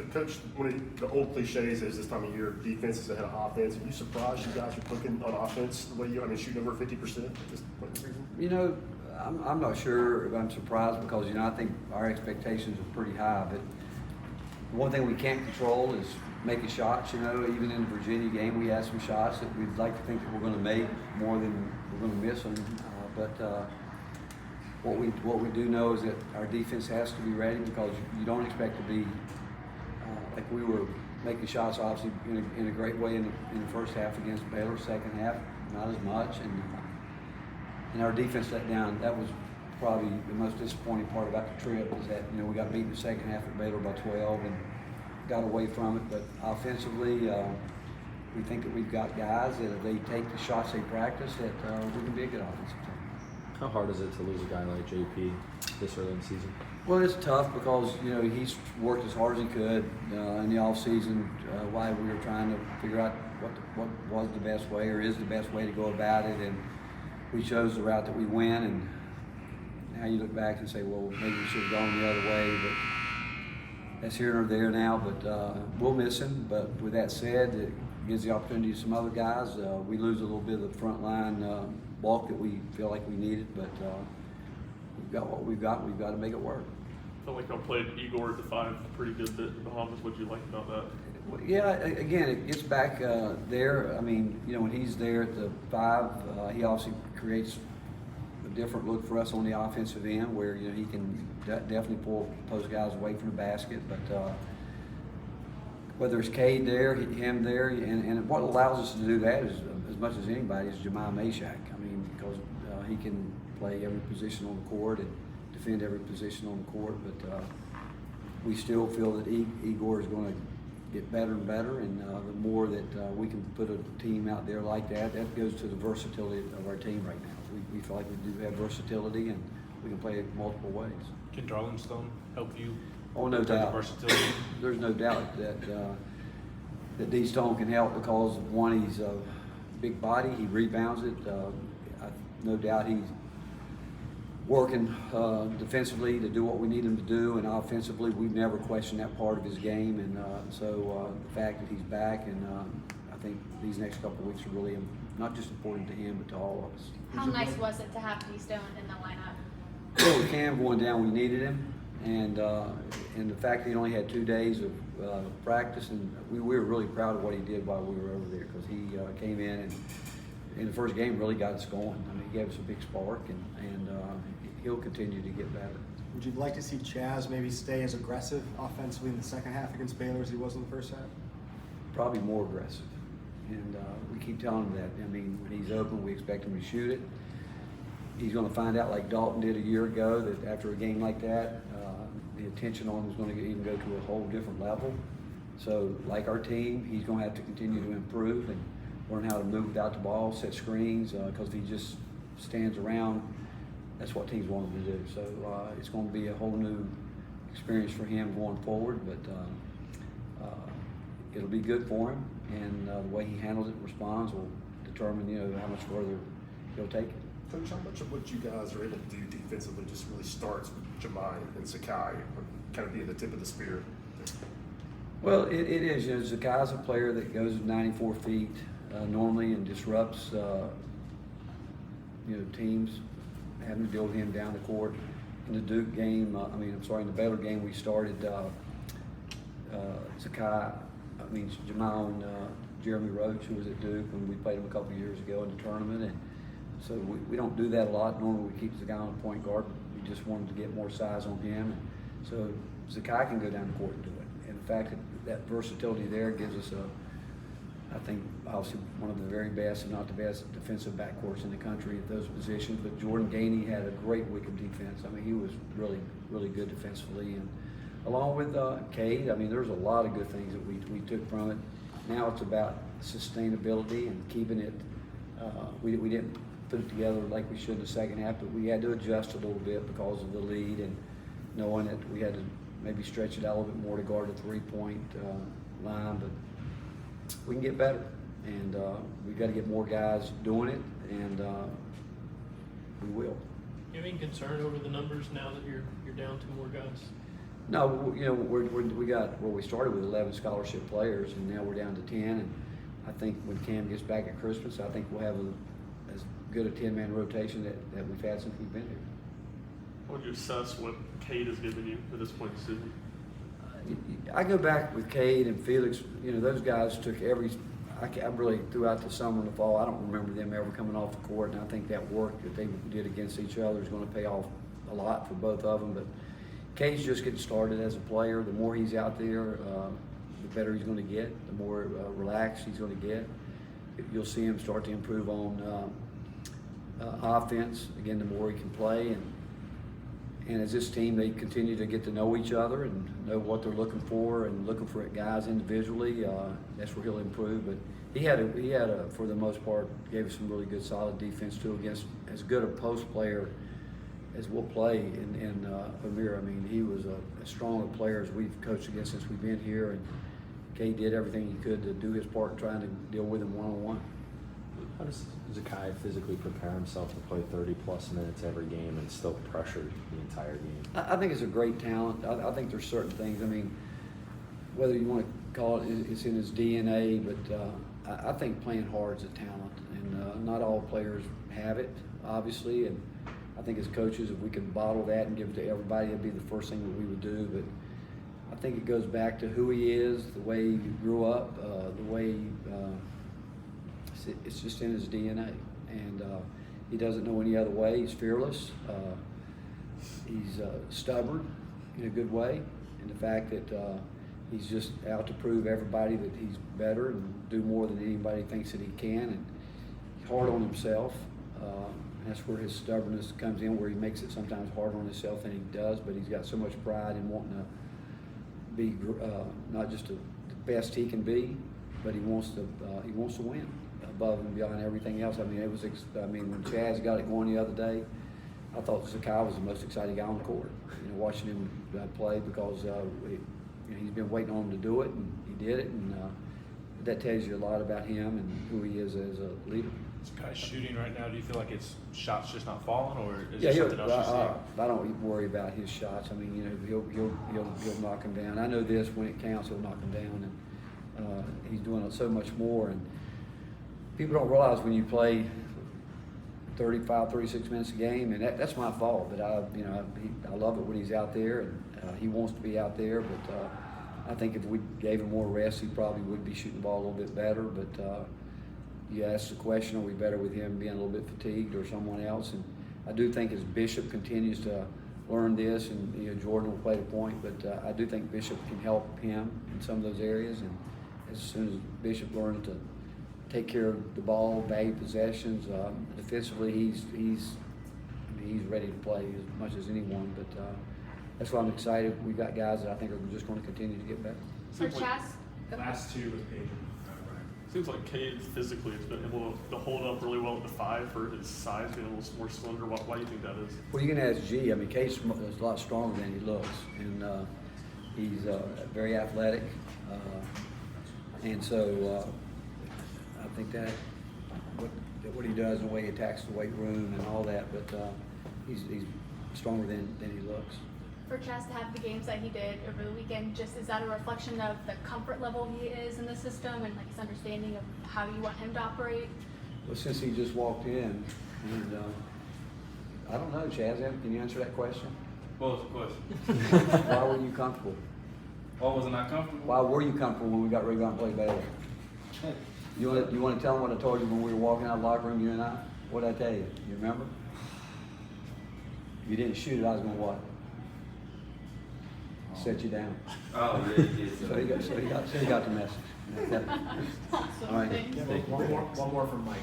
Coach, the old cliches is this time of year, defense is ahead of offense. Are you surprised you guys are cooking on offense the way you are? I mean, shooting over 50% at this point in the season? You know, I'm not sure if I'm surprised because, you know, I think our expectations are pretty high. But one thing we can't control is making shots. You know, even in the Virginia game, we had some shots that we'd like to think that we're going to make more than we're going to miss them. What we do know is that our defense has to be ready because you don't expect to be like we were making shots obviously in a great way in the first half against Baylor. Second half, not as much, and our defense let down. That was probably the most disappointing part about the trip is that, you know, we got beat in the second half at Baylor by 12 and got away from it. But offensively, we think that we've got guys that if they take the shots they practice, that we can be a good offensive team. How hard is it to lose a guy like JP this early in the season? Well, it's tough because, you know, he's worked as hard as he could in the off season while we were trying to figure out what was the best way or is the best way to go about it, and we chose the route that we went. And now you look back and say, well, maybe we should have gone the other way, but that's here nor there now. But we'll miss him. But with that said, it gives the opportunity to some other guys. We lose a little bit of the front line bulk that we feel like we needed, but we've got what we've got. We've got to make it work. I felt like I played Igor at the 5 a pretty good bit in the Bahamas. What do you like about that? Well, yeah, again, it gets back there. I mean, you know, when he's there at the 5, he obviously creates a different look for us on the offensive end, where, you know, he can definitely pull those guys away from the basket. But whether it's Cade there, him there, and what allows us to do that is, as much as anybody, is Jemiah Mashack. I mean, because he can play every position on the court and defend every position on the court. But we still feel that Igor is going to get better and better, and the more that we can put a team out there like that, that goes to the versatility of our team right now. We feel like we do have versatility, and we can play it multiple ways. Can Darlingstone help you? Oh, no doubt. Versatility. There's no doubt that that D. Stone can help because, one, he's a big body. He rebounds it. No doubt he's working defensively to do what we need him to do, and offensively we've never questioned that part of his game. And so the fact that he's back, and I think these next couple of weeks are really not just important to him but to all of us. How nice was it to have D. Stone in the lineup? Well, with Cam going down, we needed him, and the fact that he only had 2 days of practice, and we were really proud of what he did while we were over there, because he came in and in the first game really got us going. I mean, he gave us a big spark, and he'll continue to get better. Would you like to see Chaz maybe stay as aggressive offensively in the second half against Baylor as he was in the first half? Probably more aggressive, and we keep telling him that. I mean, when he's open, we expect him to shoot it. He's going to find out, like Dalton did a year ago, that after a game like that, the attention on him is going to even go to a whole different level. So, like our team, he's going to have to continue to improve and learn how to move without the ball, set screens, because if he just stands around, that's what teams want him to do. So it's going to be a whole new experience for him going forward, but it'll be good for him, and the way he handles it and responds will determine, you know, how much further he'll take it. Coach, how much of what you guys are able to do defensively just really starts with Jemiah and Zakai kind of being the tip of the spear? Well, it is. You know, Zakai's a player that goes 94 feet normally and disrupts, you know, teams having to deal with him down the court. In the Duke game, in the Baylor game, we started Jemiah on Jeremy Roach, who was at Duke, and we played him a couple of years ago in the tournament. And so we don't do that a lot. Normally we keep the guy on point guard. We just wanted to get more size on him. And so Zakai can go down the court and do it. And the fact that versatility there gives us I think, obviously one of the very best, if not the best, defensive backcourts in the country at those positions. But Jordan Gainey had a great week of defense. I mean, he was really, really good defensively. And along with Cade, I mean, there's a lot of good things that we took from it. Now it's about sustainability and keeping it. We didn't put it together like we should in the second half, but we had to adjust a little bit because of the lead and knowing that we had to maybe stretch it out a little bit more to guard the three-point line. But we can get better, and we've got to get more guys doing it, and we will. You have any concern over the numbers now that you're down 2 more guys? No, you know, we got, well, we started with 11 scholarship players, and now we're down to 10. And I think when Cam gets back at Christmas, I think we'll have as good a 10-man rotation that we've had since we've been here. How would you assess what Cade has given you at this point in the season? I go back with Cade and Felix. You know, those guys took I really, throughout the summer and the fall, I don't remember them ever coming off the court, and I think that work that they did against each other is going to pay off a lot for both of them. But Cade's just getting started as a player. The more he's out there, the better he's going to get, the more relaxed he's going to get. You'll see him start to improve on offense. Again, the more he can play. And as this team, they continue to get to know each other and know what they're looking for and looking for guys individually. That's where he'll improve. But he had a for the most part, gave us some really good, solid defense too against as good a post player as we'll play in Amir. I mean, he was as strong a player as we've coached against since we've been here. And Kay did everything he could to do his part in trying to deal with him one-on-one. How does Zakai physically prepare himself to play 30-plus minutes every game and still pressure the entire game? I think it's a great talent. I think there's certain things. I mean, whether you want to call it, it's in his DNA, but I think playing hard is a talent, and not all players have it, obviously. And I think as coaches, if we could bottle that and give it to everybody, it'd be the first thing that we would do. But I think it goes back to who he is, the way he grew up, the way it's just in his DNA, and he doesn't know any other way. He's fearless. He's stubborn in a good way, and the fact that he's just out to prove everybody that he's better and do more than anybody thinks that he can, and he's hard on himself. That's where his stubbornness comes in, where he makes it sometimes harder on himself than he does, but he's got so much pride in wanting to be not just the best he can be, but he wants to win above and beyond everything else. I mean, when Chaz got it going the other day, I thought Zakai was the most exciting guy on the court. You know, watching him play, because he's been waiting on him to do it, and he did it, and that tells you a lot about him and who he is as a leader. Zakai's shooting right now. Do you feel like it's shots just not falling, or is Yeah, there something else you see? I don't worry about his shots. I mean, you know, he'll knock them down. I know this: when it counts, he'll knock them down, and he's doing so much more. And people don't realize when you play 35, 36 minutes a game, and that's my fault. But I love it when he's out there, and he wants to be out there. But I think if we gave him more rest, he probably would be shooting the ball a little bit better. But you ask the question, are we better with him being a little bit fatigued or someone else? And I do think as Bishop continues to learn this, and Jordan will play the point, but I do think Bishop can help him in some of those areas. And as soon as Bishop learns to take care of the ball, value possessions, defensively, he's ready to play as much as anyone. But that's why I'm excited. We've got guys that I think are just going to continue to get better. For Chaz? Last two with Pedro. Seems like Cade physically has been able to hold up really well at the 5 for his size, being a little more slender. Why do you think that is? Well, you can ask G. I mean, Cade's a lot stronger than he looks, and he's very athletic, and so I think that what he does and the way he attacks the weight room and all that, but he's stronger than he looks. For Chaz to have the games that he did over the weekend, just is that a reflection of the comfort level he is in the system and like his understanding of how you want him to operate? Well, since he just walked in, and I don't know, Chaz, can you answer that question? What was the question? Why were you comfortable? Why was I not comfortable? Why were you comfortable when we got ready to go and play Baylor? You want to tell them what I told you when we were walking out of the locker room, you and I? What did I tell you? You remember? If you didn't shoot it, I was going to what? Set you down. Oh, yeah, you did. So he got the message. Awesome. All right. Thanks. Yeah, one more from Mike.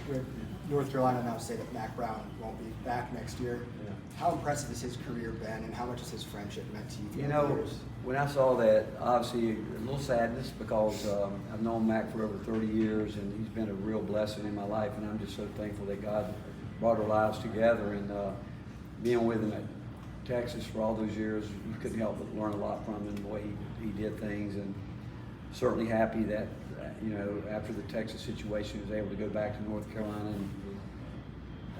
North Carolina now say that Mack Brown won't be back next year. Yeah. How impressive has his career been, and how much has his friendship meant to you? You know, when I saw that, obviously a little sadness, because I've known Mac for over 30 years, and he's been a real blessing in my life, and I'm just so thankful that God brought our lives together. And being with him at Texas for all those years, you couldn't help but learn a lot from him, the way he did things, and certainly happy that after the Texas situation, he was able to go back to North Carolina.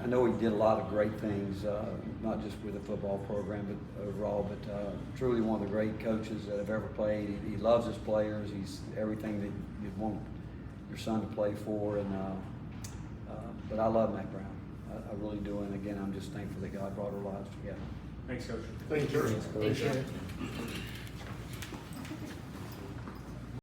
And I know he did a lot of great things, not just with the football program, but overall, but truly one of the great coaches that have ever played. He loves his players. He's everything that you'd want your son to play for. And but I love Mack Brown. I really do. And again, I'm just thankful that God brought our lives together. Thanks, Coach. Thank you, George. Appreciate it.